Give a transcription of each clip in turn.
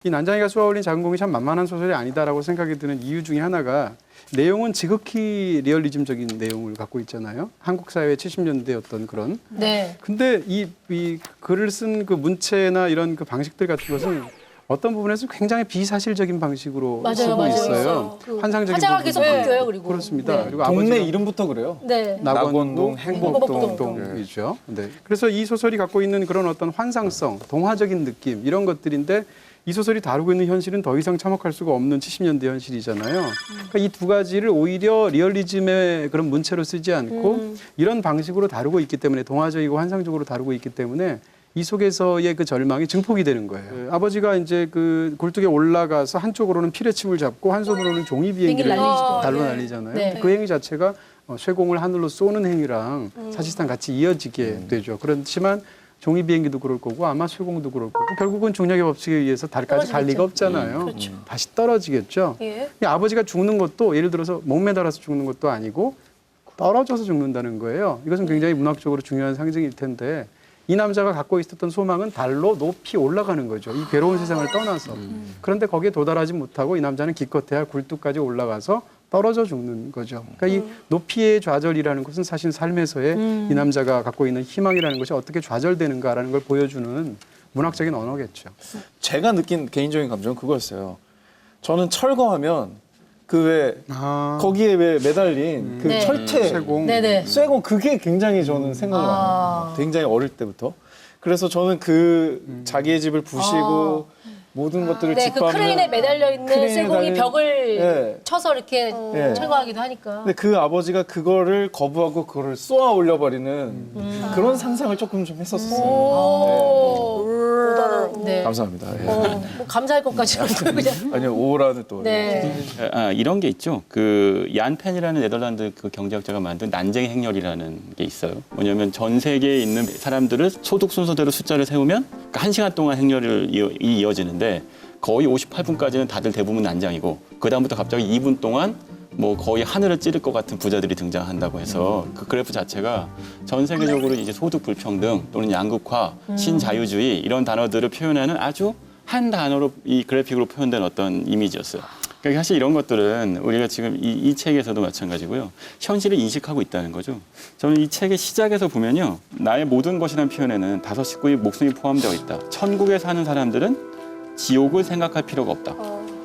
이 난장이가 쏘아올린 작은 공이 참 만만한 소설이 아니다라고 생각이 드는 이유 중에 하나가 내용은 지극히 리얼리즘적인 내용을 갖고 있잖아요. 한국 사회 70년대 어떤 그런. 네. 근데 이 글을 쓴 그 문체나 이런 그 방식들 같은 것은 어떤 부분에서 굉장히 비사실적인 방식으로 쓰고 있어요. 환상적인 화자가 계속 부분. 바뀌어요, 그리고. 그렇습니다. 네. 그리고 동네 아버지가 이름부터 그래요. 네. 낙원동, 행복동. 행복동이죠. 네. 그래서 이 소설이 갖고 있는 그런 어떤 환상성, 동화적인 느낌 이런 것들인데 이 소설이 다루고 있는 현실은 더 이상 참혹할 수가 없는 70년대 현실이잖아요. 그러니까 이 두 가지를 오히려 리얼리즘의 그런 문체로 쓰지 않고 이런 방식으로 다루고 있기 때문에 동화적이고 환상적으로 다루고 있기 때문에 이 속에서의 그 절망이 증폭이 되는 거예요. 그 아버지가 이제 그 굴뚝에 올라가서 한쪽으로는 피레침을 잡고 한 손으로는 종이 비행기를 달로 날리잖아요. 네. 그 행위 자체가 쇠공을 하늘로 쏘는 행위랑 사실상 같이 이어지게 되죠. 그렇지만 종이 비행기도 그럴 거고 아마 쇠공도 그럴 거고 결국은 중력의 법칙에 의해서 달까지 갈 리가 없잖아요. 그렇죠. 다시 떨어지겠죠. 예. 이 아버지가 죽는 것도 예를 들어서 목매달아서 죽는 것도 아니고 떨어져서 죽는다는 거예요. 이것은 굉장히 문학적으로 중요한 상징일 텐데 이 남자가 갖고 있었던 소망은 달로 높이 올라가는 거죠. 이 괴로운 세상을 떠나서. 그런데 거기에 도달하지 못하고 이 남자는 기껏해야 굴뚝까지 올라가서 떨어져 죽는 거죠. 그러니까 이 높이의 좌절이라는 것은 사실 삶에서의 이 남자가 갖고 있는 희망이라는 것이 어떻게 좌절되는가라는 걸 보여주는 문학적인 언어겠죠. 제가 느낀 개인적인 감정은 그거였어요. 저는 철거하면 그 왜 거기에 왜 매달린 그 네. 철퇴 쇠공. 네네. 쇠공 그게 굉장히 저는 생각을 많이 해요. 굉장히 어릴 때부터. 그래서 저는 그 자기의 집을 부시고 모든 것들을 네, 그 짓밟는 크레인에 매달려 있는 크레인에 쇠공이 달린- 벽을 네. 쳐서 이렇게 네. 철거하기도 하니까. 근데 그 아버지가 그거를 거부하고 그거를 쏘아 올려버리는 그런 상상을 조금 좀 했었어요. 네. 감사합니다. 예. 뭐 감사할 것까지 없고 그냥. 아니요, 오라는 또. 네. 이런 게 있죠. 그 얀펜이라는 네덜란드 그 경제학자가 만든 난쟁이 행렬이라는 게 있어요. 뭐냐면 전 세계에 있는 사람들을 소득 순서대로 숫자를 세우면 그 1시간 동안 행렬이 이어지는데 거의 58분까지는 다들 대부분 난장이고 그다음부터 갑자기 2분 동안 뭐 거의 하늘을 찌를 것 같은 부자들이 등장한다고 해서 그 그래프 자체가 전 세계적으로 이제 소득 불평등 또는 양극화, 신자유주의 이런 단어들을 표현하는 아주 한 단어로 이 그래픽으로 표현된 어떤 이미지였어요. 그러니까 사실 이런 것들은 우리가 지금 이 책에서도 마찬가지고요. 현실을 인식하고 있다는 거죠. 저는 이 책의 시작에서 보면요. 나의 모든 것이라는 표현에는 5 식구의 목숨이 포함되어 있다. 천국에 사는 사람들은 지옥을 생각할 필요가 없다.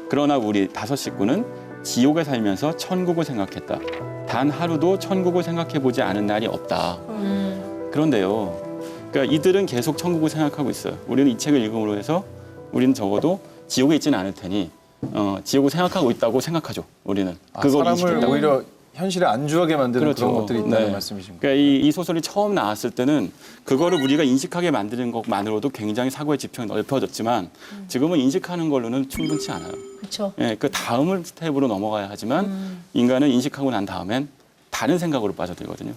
그러나 우리 5 식구는 지옥에 살면서 천국을 생각했다. 단 하루도 천국을 생각해보지 않은 날이 없다. 그런데요. 그러니까 이들은 계속 천국을 생각하고 있어요. 우리는 이 책을 읽음으로 해서 우리는 적어도 지옥에 있지는 않을 테니 지옥을 생각하고 있다고 생각하죠. 우리는. 그걸 사람을 인식했다고. 오히려 현실에 안주하게 만드는 그렇죠. 그런 것들이 있다는 네. 말씀이신 거예요. 그러니까 이 소설이 처음 나왔을 때는 그거를 우리가 인식하게 만드는 것만으로도 굉장히 사고의 지평이 넓혀졌지만 지금은 인식하는 걸로는 충분치 않아요. 그렇죠. 예, 그 다음을 스텝으로 넘어가야 하지만 인간은 인식하고 난 다음엔 다른 생각으로 빠져들거든요.